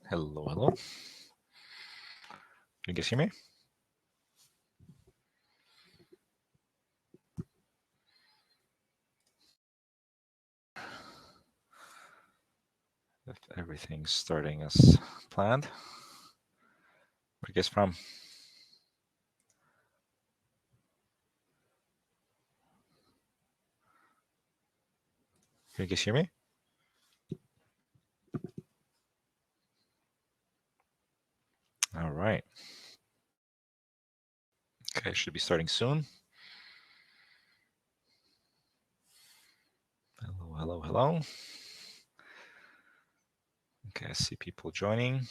Hello, hello. Can you guys hear me? If everything's starting as planned. Where are you guys from? Can you guys hear me? All right. Okay, should be starting soon. Hello, hello, hello. Okay, I see people joining.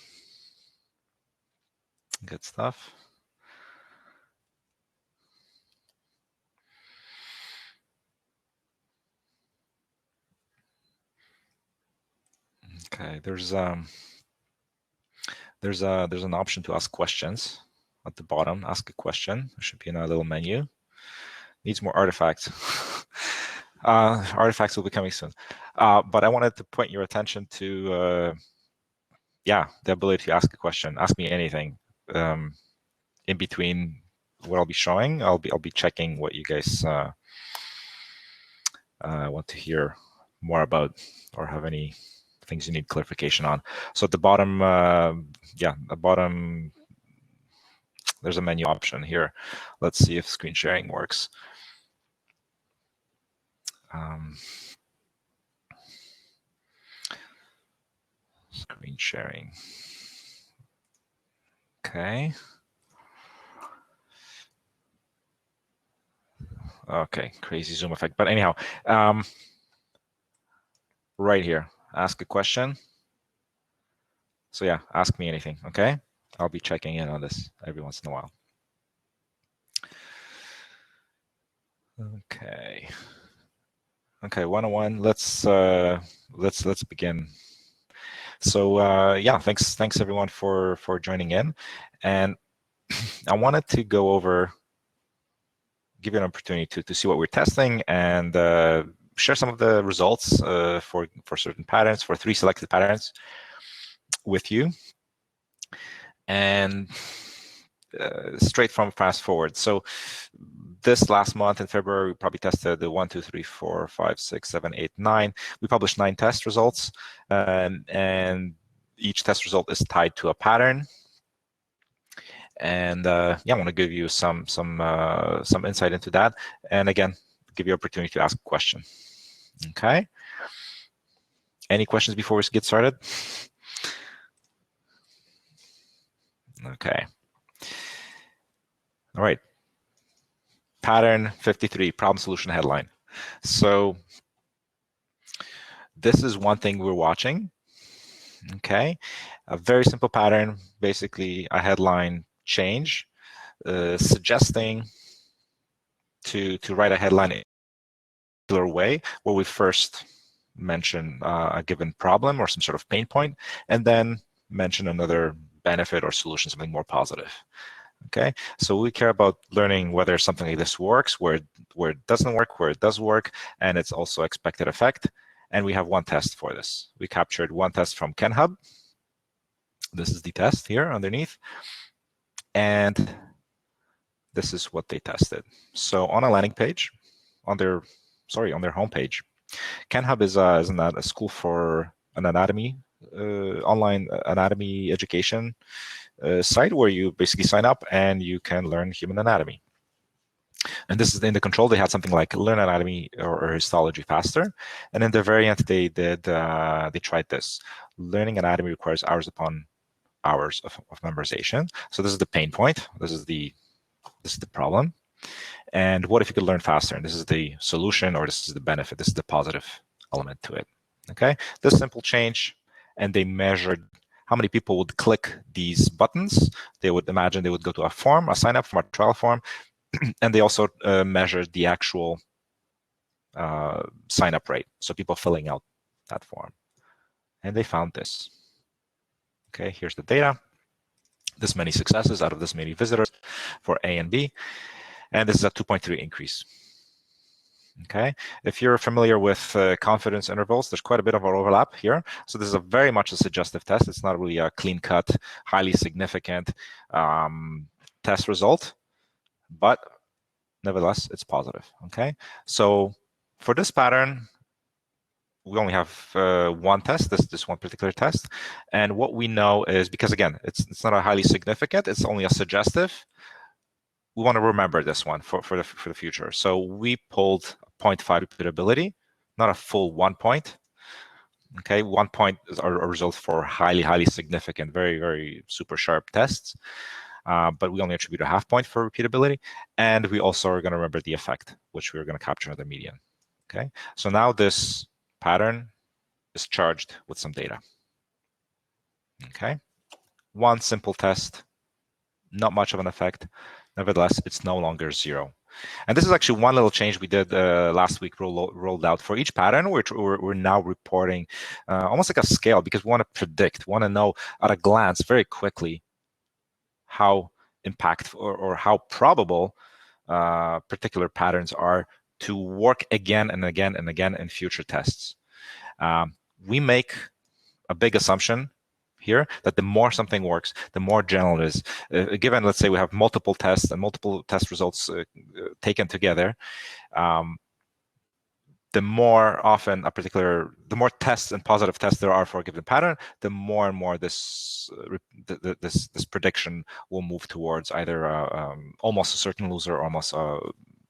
Good stuff. Okay, there's an option to ask questions at the bottom. Ask a question. There should be in a little menu. Needs more artifacts. Artifacts will be coming soon. But I wanted to point your attention to the ability to ask a question. Ask me anything. In between what I'll be showing, I'll be checking what you guys want to hear more about or have any things you need clarification on. So at the bottom, the bottom, there's a menu option here. Let's see if screen sharing works. Screen sharing. Okay. Okay, crazy zoom effect. But anyhow, right here, ask a question. So yeah, ask me anything, okay? I'll be checking in on this every once in a while. Okay. Okay, 101. Let's begin. So yeah, thanks everyone for joining in, and I wanted to go over, give you an opportunity to see what we're testing and share some of the results for certain patterns, for 3 selected patterns with you, and straight from Fastforward. So this last month in February, we probably tested the 1, 2, 3, 4, 5, 6, 7, 8, 9. We published 9 test results, and each test result is tied to a pattern. And yeah, I want to give you some insight into that, and again, give you an opportunity to ask a question. Okay. Any questions before we get started? Okay. All right. Pattern 53, problem solution headline. So this is one thing we're watching. Okay. A very simple pattern, basically a headline change, suggesting to write a headline in a particular way where we first mention a given problem or some sort of pain point, and then mention another benefit or solution, something more positive. Okay, so we care about learning whether something like this works, where it doesn't work, where it does work, and it's also expected effect. And we have one test for this. We captured one test from KenHub. This is the test here underneath, and this is what they tested. So on a landing page, on their homepage, KenHub is a school for an anatomy, online anatomy education site where you basically sign up and you can learn human anatomy. And this is in the control. They had something like learn anatomy or histology faster. And in the variant, they tried this. Learning anatomy requires hours upon hours of memorization. So this is the pain point. This is the problem. And what if you could learn faster? And this is the solution, or this is the benefit. This is the positive element to it. Okay, this simple change, and they measured how many people would click these buttons. They would imagine they would go to a form, a sign up from a trial form, and they also measured the actual sign up rate. So people filling out that form, and they found this. Okay, here's the data. This many successes out of this many visitors for A and B, and this is a 2.3 increase. Okay, if you're familiar with confidence intervals, there's quite a bit of overlap here. So this is a very much a suggestive test. It's not really a clean-cut, highly significant test result, but nevertheless, it's positive. Okay, so for this pattern, we only have one test, this one particular test, and what we know is, because again, it's not a highly significant, it's only a suggestive. We want to remember this one for the future. So we pulled 0.5 repeatability, not a full 1 point. Okay, 1 point is a result for highly significant, very super sharp tests. But we only attribute a half point for repeatability, and we also are going to remember the effect, which we're going to capture in the median. Okay, so now this pattern is charged with some data. Okay, one simple test, not much of an effect. Nevertheless, it's no longer zero. And this is actually one little change we did last week, rolled out for each pattern. We're now reporting almost like a scale, because we want to predict, want to know at a glance very quickly how impactful or how probable particular patterns are to work again and again and again in future tests. We make a big assumption here that the more something works, the more general it is. Given, let's say, we have multiple tests and multiple test results taken together, the more often the more tests and positive tests there are for a given pattern, the more and more this prediction will move towards either almost a certain loser or almost a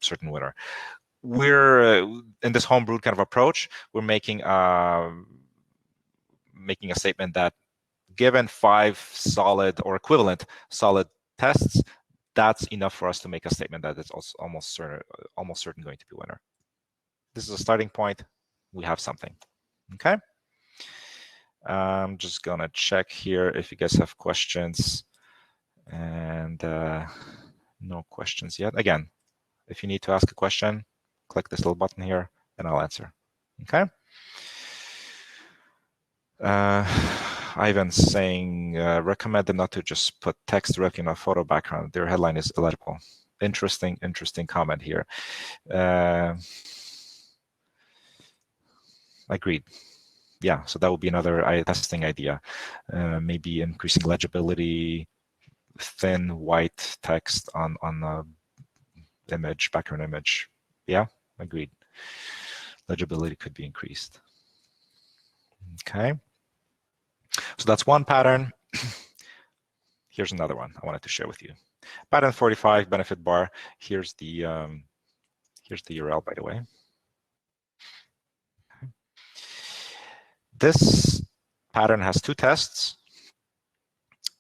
certain winner. We're in this homebrewed kind of approach, we're making a statement that given 5 solid or equivalent solid tests, that's enough for us to make a statement that it's also almost certain going to be winner. This is a starting point. We have something. Okay. I'm just gonna check here if you guys have questions, and no questions yet. Again, if you need to ask a question, click this little button here and I'll answer. Okay. Ivan's saying, recommend them not to just put text directly in a photo background. Their headline is illegible. Interesting comment here. Agreed. Yeah, so that would be another testing idea. Maybe increasing legibility, thin white text on the image, background image. Yeah, agreed. Legibility could be increased. Okay. So that's one pattern. Here's another one I wanted to share with you. Pattern 45, benefit bar. Here's the URL, by the way. Okay. This pattern has 2 tests.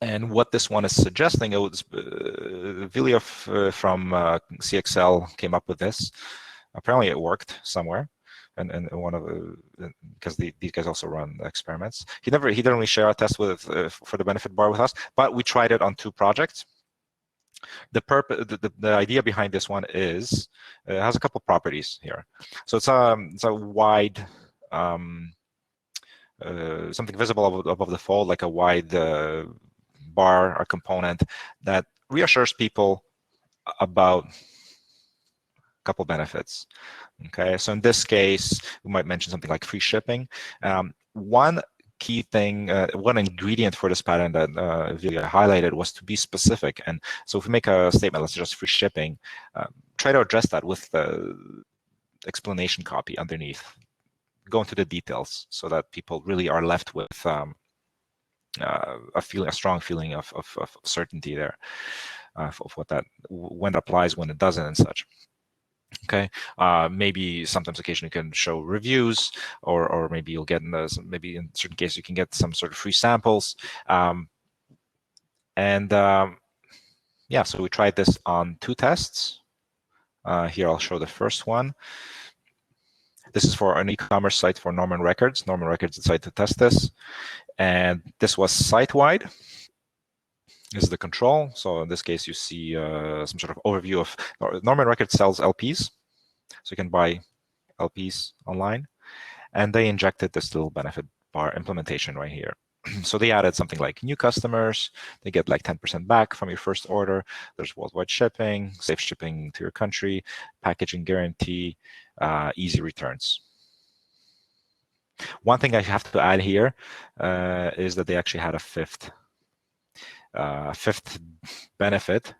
And what this one is suggesting, it was Vilya from CXL came up with this. Apparently it worked somewhere. And one of because these guys also run experiments. He didn't really share a test with for the benefit bar with us, but we tried it on 2 projects. The idea behind this one is it has a couple properties here. So it's a wide something visible above the fold, like a wide bar or component that reassures people about a couple benefits. Okay, so in this case, we might mention something like free shipping. One key thing, one ingredient for this pattern that Vilya highlighted was to be specific. And so if we make a statement, let's just free shipping, try to address that with the explanation copy underneath. Go into the details so that people really are left with a strong feeling of certainty there, of what that, when it applies, when it doesn't, and such. Okay, maybe sometimes occasionally you can show reviews, or maybe you'll get maybe in certain cases you can get some sort of free samples. Yeah, so we tried this on 2 tests. Here I'll show the first one. This is for an e-commerce site for Norman Records. Norman Records decided to test this, and this was site-wide. This is the control. So in this case, you see some sort of overview of Norman Records sells LPs, so you can buy LPs online, and they injected this little benefit bar implementation right here. So they added something like new customers, they get like 10% back from your first order. There's worldwide shipping, safe shipping to your country, packaging guarantee, easy returns. One thing I have to add here is that they actually had a fifth benefit.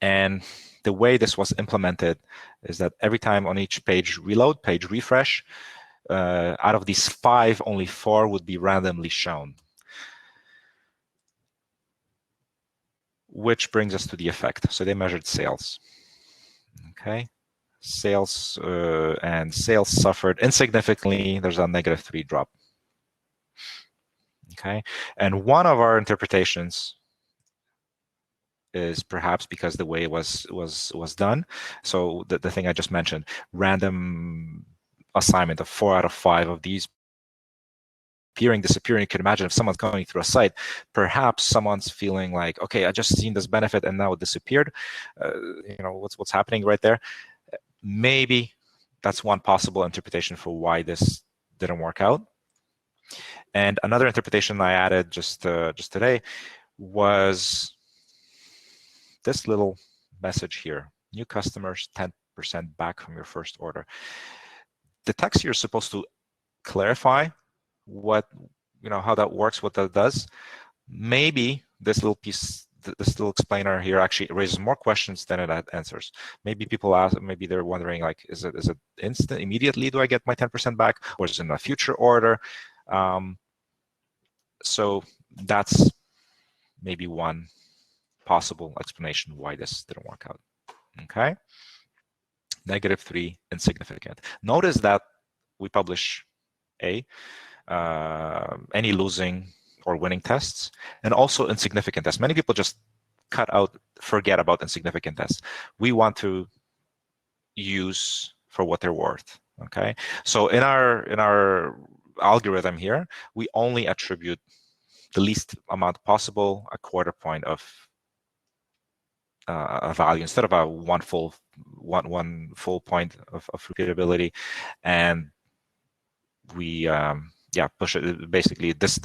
And the way this was implemented is that every time on each page reload, page refresh, out of these 5, only 4 would be randomly shown. Which brings us to the effect. So they measured sales. Okay. Sales and sales suffered insignificantly. There's a -3 drop. Okay. And one of our interpretations is perhaps because the way it was done. So the thing I just mentioned, random assignment of 4 out of 5 of these appearing, disappearing. You can imagine if someone's going through a site, perhaps someone's feeling like, okay, I just seen this benefit and now it disappeared. You know, what's happening right there? Maybe that's one possible interpretation for why this didn't work out. And another interpretation I added just today was this little message here: new customers 10% back from your first order. The text here is supposed to clarify what, you know, how that works, what that does. Maybe this little piece, this little explainer here actually raises more questions than it answers. Maybe people ask, maybe they're wondering, like, is it instant, immediately do I get my 10% back, or is it in a future order? So that's maybe one possible explanation why this didn't work out. Okay. -3, insignificant. Notice that we publish any losing or winning tests, and also insignificant tests. Many people just forget about insignificant tests. We want to use for what they're worth. Okay. So in our algorithm here, we only attribute the least amount possible, a 1/4 point of a value instead of one full point of repeatability, and we push it. Basically, this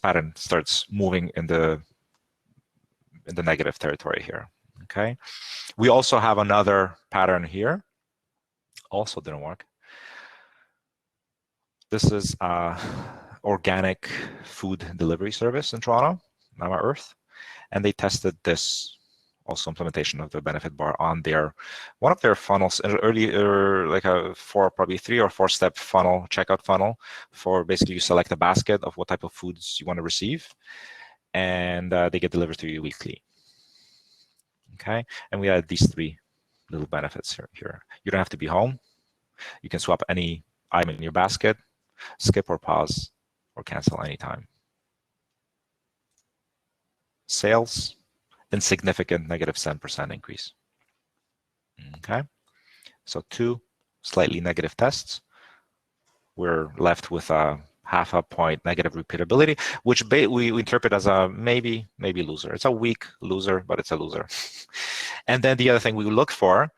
pattern starts moving in the negative territory here. Okay. We also have another pattern here. Also didn't work. This is organic food delivery service in Toronto, Mama Earth, and they tested this also implementation of the benefit bar on one of their funnels earlier, like probably 3 or 4 step funnel, checkout funnel, for basically you select a basket of what type of foods you want to receive, and they get delivered to you weekly. Okay, and we add these 3 little benefits here. You don't have to be home. You can swap any item in your basket, skip or pause, or cancel anytime. Sales, insignificant, -7% increase. Okay, so 2 slightly negative tests. We're left with a -0.5 point negative repeatability, which we interpret as a maybe loser. It's a weak loser, but it's a loser. And then the other thing we look for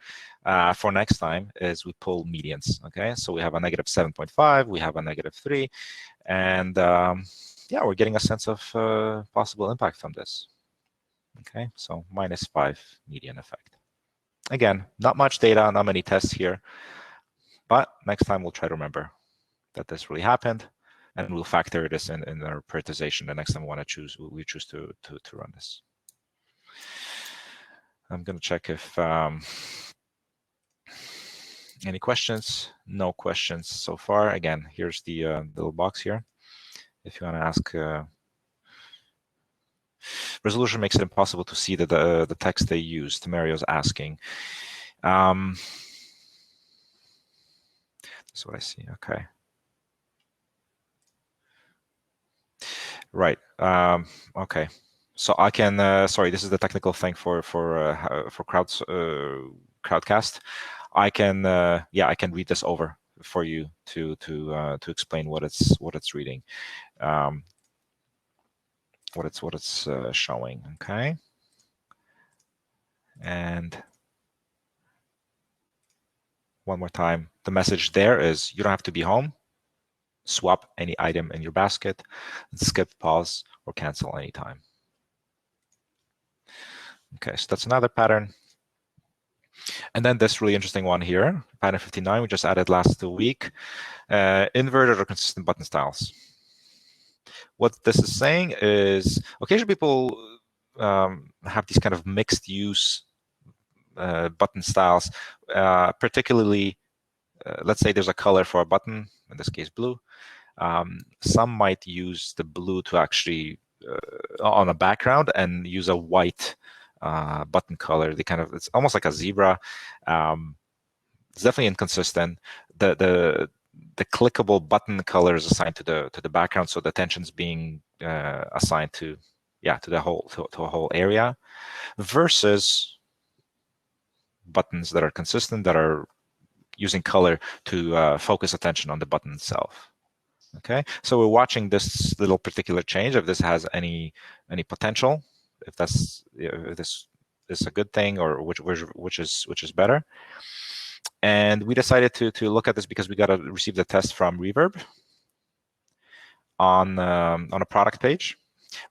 next time is we pull medians. Okay, so we have a -7.5, we have a -3, and yeah, we're getting a sense of possible impact from this. Okay, so -5 median effect. Again, not much data, not many tests here, but next time we'll try to remember that this really happened, and we'll factor this in our prioritization the next time we choose to run this. I'm going to check if any questions. No questions so far. Again, here's the little box here. If you want to ask, resolution makes it impossible to see the text they used. Mario's asking. That's what I see. Okay. Right. Okay. So I can. Sorry, this is the technical thing for Crowdcast. I can. I can read this over for you to explain what it's reading, what it's showing. Okay. And one more time, the message there is you don't have to be home. Swap any item in your basket, skip, pause, or cancel anytime. Okay, so that's another pattern. And then this really interesting one here, pattern 59, we just added last week, inverted or consistent button styles. What this is saying is occasionally people have these kind of mixed use button styles, particularly, let's say there's a color for a button, in this case blue. Some might use the blue to actually on a background and use a white button color. It's almost like a zebra. It's definitely inconsistent. The clickable button color is assigned to the background, so the attention's being assigned to the whole to a whole area, versus buttons that are consistent, that are using color to focus attention on the button itself. Okay, so we're watching this little particular change, if this has any potential, if this is a good thing, or which is better. And we decided to look at this because we got to receive the test from Reverb on a product page.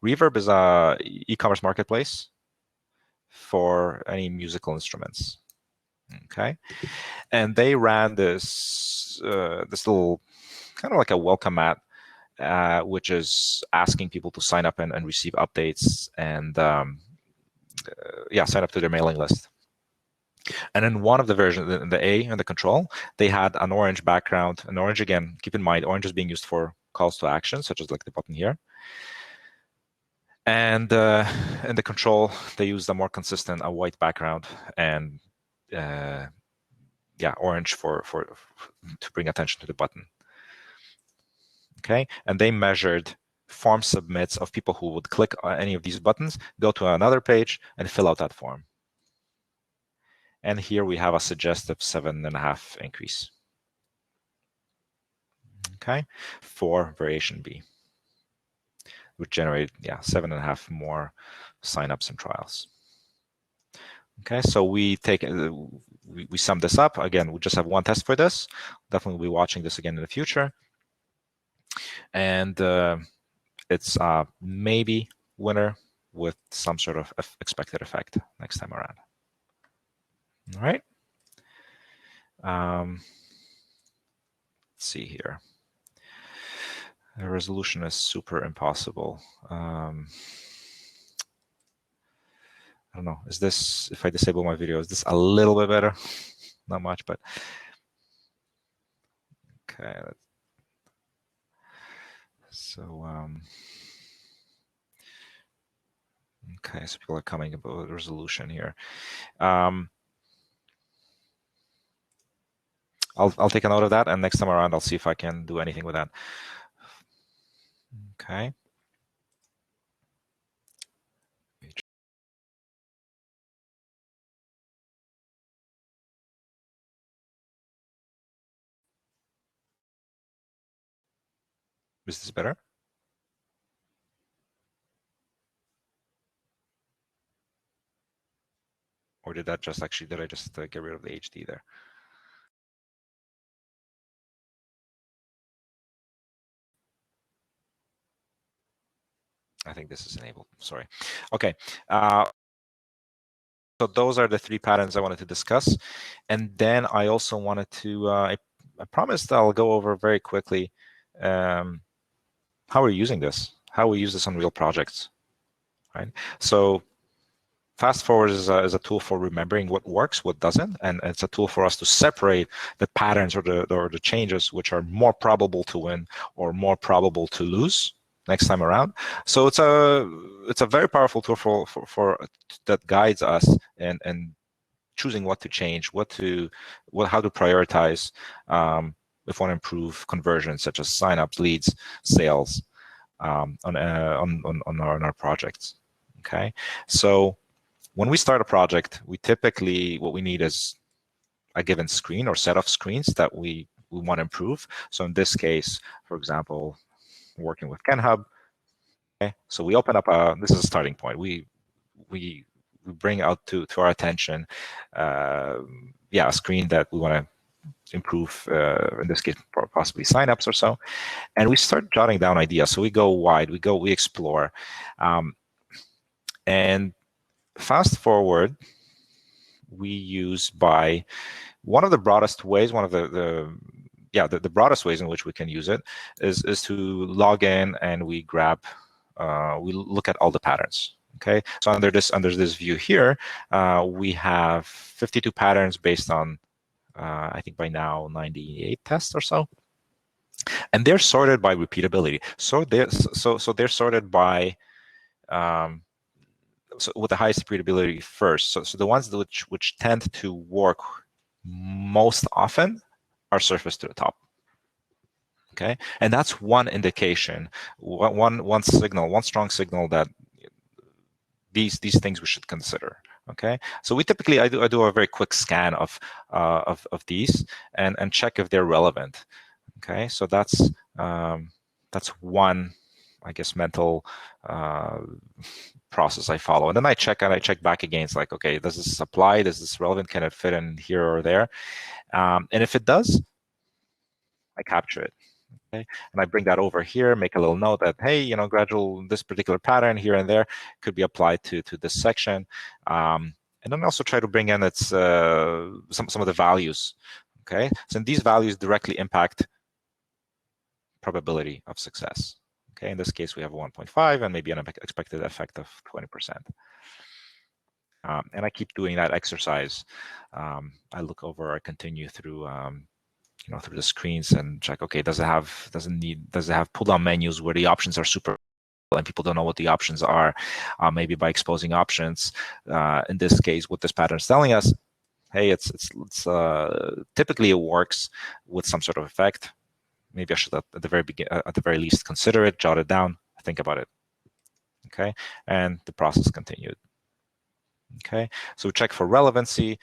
Reverb is a e-commerce marketplace for any musical instruments. Okay, and they ran this little kind of like a welcome mat, which is asking people to sign up and receive updates and sign up to their mailing list. And in one of the versions, the A and the control, they had an orange background. And orange, again, keep in mind, orange is being used for calls to action, such as like the button here. And in the control, they used a more consistent, a white background, and orange for to bring attention to the button. Okay, and they measured form submits of people who would click on any of these buttons, go to another page, and fill out that form. And here we have a suggestive 7.5 increase. Okay, for variation B, which generate 7.5 more signups and trials. Okay, so we take we sum this up. Again, we just have one test for this. Definitely be watching this again in the future. And it's maybe winner with some sort of expected effect next time around. All right. Let's see here. The resolution is super impossible. I don't know. Is this, if I disable my video, is this a little bit better? Not much, but okay. So okay, so people are coming about the resolution here. I'll take a note of that, and next time around, I'll see if I can do anything with that. Okay. Is this better? Or did I just get rid of the HD there? I think this is enabled. Sorry. Okay. So those are the three patterns I wanted to discuss. And then I also wanted to, I promised I'll go over very quickly how we're using this, how we use this on real projects, right? So Fastforward is a tool for remembering what works, what doesn't, and it's a tool for us to separate the patterns or the changes which are more probable to win or more probable to lose next time around. So it's a very powerful tool for that guides us in choosing what to change, how to prioritize if we want to improve conversions such as signups, leads, sales on our projects. Okay, so when we start a project, we typically, what we need is a given screen or set of screens that we want to improve. So in this case, for example, working with KenHub, okay, so we open up this is a starting point. We bring out to our attention, a screen that we want to improve, in this case, possibly signups or so. And we start jotting down ideas. So we go wide, we explore. And Fastforward we use by one of the broadest ways, one of the broadest ways in which we can use it is to log in and we grab, we look at all the patterns. Okay, so under this view here, we have 52 patterns based on, I think by now 98 tests or so, and they're sorted by repeatability. So they're sorted by so with the highest repeatability first. So the ones which tend to work most often are surfaced to the top. Okay, and that's one indication, one signal, one strong signal that these things we should consider. Okay, so we typically I do a very quick scan of these and check if they're relevant. Okay, so that's one, I guess, mental process I follow, and then I check back against, like, okay, does this apply? Does this relevant? Can it fit in here or there? And if it does, I capture it. Okay, and I bring that over here, make a little note that, hey, gradual, this particular pattern here and there could be applied to this section, and then also try to bring in its some of the values. Okay, so these values directly impact probability of success. Okay, in this case, we have 1.5 and maybe an expected effect of 20%. And I keep doing that exercise. I look over, I continue through, through the screens and check, okay, does it have pull down menus where the options are super and people don't know what the options are? Maybe by exposing options. In this case, what this pattern is telling us, hey, it's typically it works with some sort of effect. Maybe I should at the very least consider it, jot it down, think about it. Okay, and the process continued. Okay, so we check for relevancy,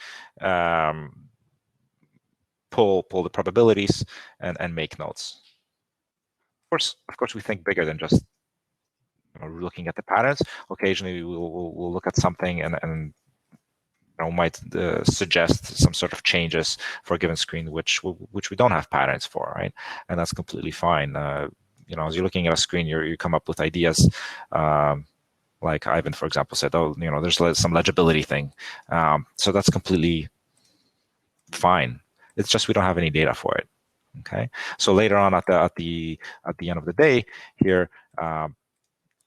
pull the probabilities, and make notes. Of course, we think bigger than just looking at the patterns. Occasionally, we'll look at something and might suggest some sort of changes for a given screen which we don't have patterns for, right? And that's completely fine. As you're looking at a screen, you come up with ideas. Like Ivan, for example, said, oh, there's some legibility thing. So that's completely fine. It's just we don't have any data for it. Okay. So later on at the end of the day here,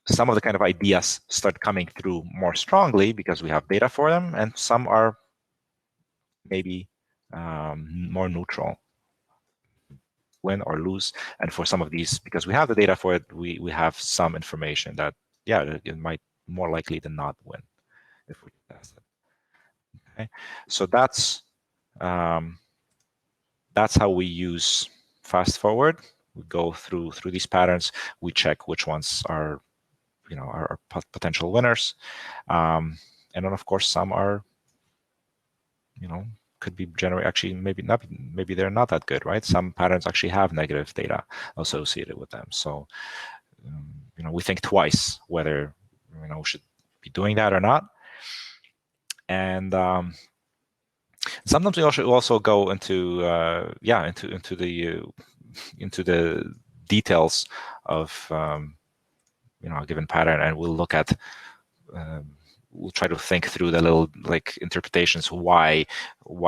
some of the kind of ideas start coming through more strongly because we have data for them, and some are maybe more neutral, win or lose. And for some of these, because we have the data for it, we have some information that, yeah, it might more likely than not win if we test it. Okay, so that's how we use Fastforward. We go through these patterns. We check which ones are are potential winners, and then of course some are could be actually maybe they're not that good, right? Some patterns actually have negative data associated with them, so we think twice whether we should be doing that or not. And sometimes we also go into into the details of a given pattern, and we'll look at we'll try to think through the little interpretations why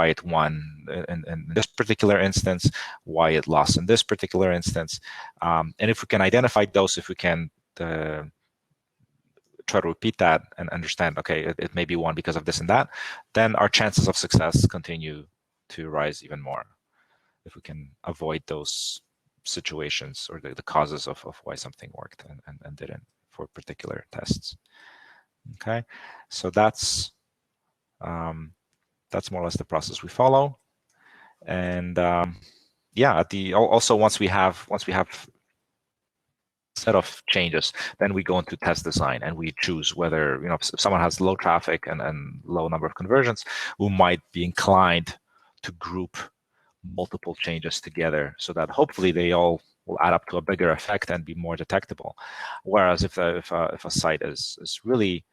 it won in this particular instance, why it lost in this particular instance, and if we can identify those, if we can try to repeat that and understand, okay, it may be won because of this and that, then our chances of success continue to rise even more if we can avoid those situations or the causes of why something worked and didn't for particular tests. Okay, so that's more or less the process we follow. And yeah, also once we have set of changes, then we go into test design and we choose whether if someone has low traffic and low number of conversions, we might be inclined to group multiple changes together so that hopefully they all will add up to a bigger effect and be more detectable. Whereas if a site is really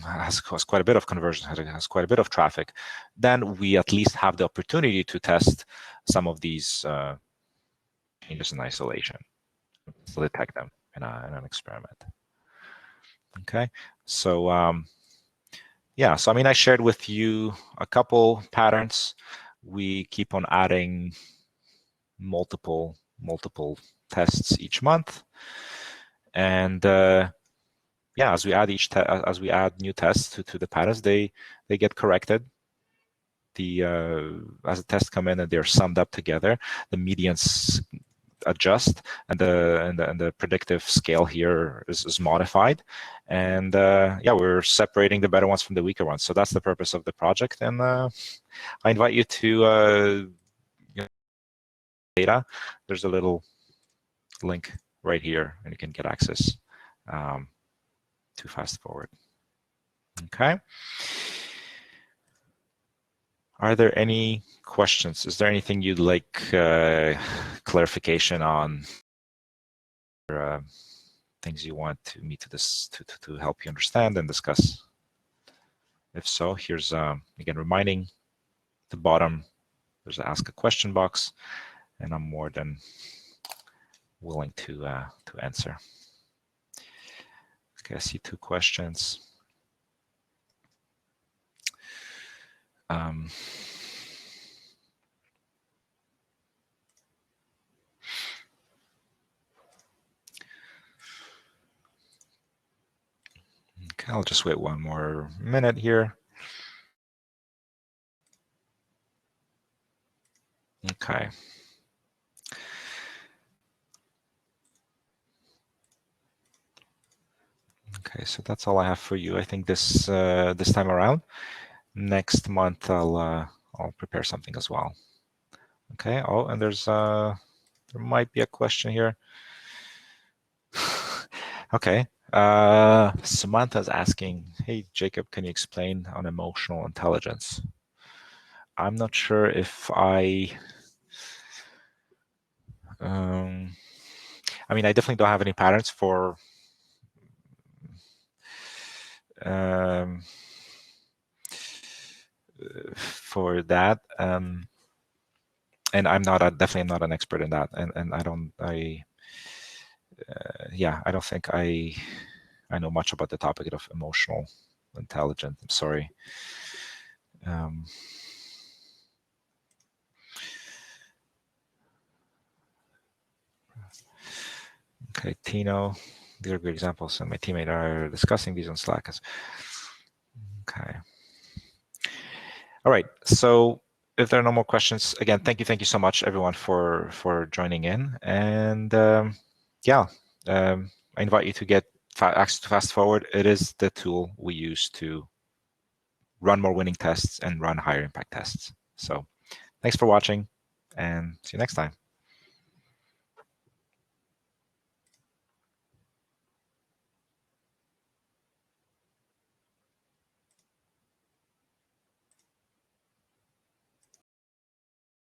has quite a bit of conversion, has quite a bit of traffic, then we at least have the opportunity to test some of these changes in isolation, to detect them in an experiment. Okay, so yeah, so I mean, I shared with you a couple patterns. We keep on adding multiple tests each month, and yeah, as we add new tests to the patterns, they get corrected. As the tests come in and they're summed up together, the medians adjust, and the predictive scale here is modified, and yeah, we're separating the better ones from the weaker ones. So that's the purpose of the project, and I invite you to data. There's a little link right here, and you can get access to Fastforward. Okay. Are there any questions? Is there anything you'd like clarification on? Or, things you want me to help you understand and discuss? If so, here's again reminding the bottom. There's an ask a question box, and I'm more than willing to answer. Okay, I see 2 questions. Okay, I'll just wait 1 more minute here. Okay. Okay, so that's all I have for you. I think this this time around. Next month I'll prepare something as well. Okay. Oh, and there's there might be a question here. Okay. Samantha's asking, hey Jacob, can you explain on emotional intelligence? I'm not sure if I mean, I definitely don't have any patterns for that, and I'm not definitely not an expert in that, and yeah, I don't think I know much about the topic of emotional intelligence. I'm sorry. Okay, Tino, these are good examples, and my teammate are discussing these on Slack. Okay. All right. So if there are no more questions, again, thank you so much, everyone, for joining in. And yeah, I invite you to get access to Fastforward. It is the tool we use to run more winning tests and run higher impact tests. So thanks for watching, and see you next time.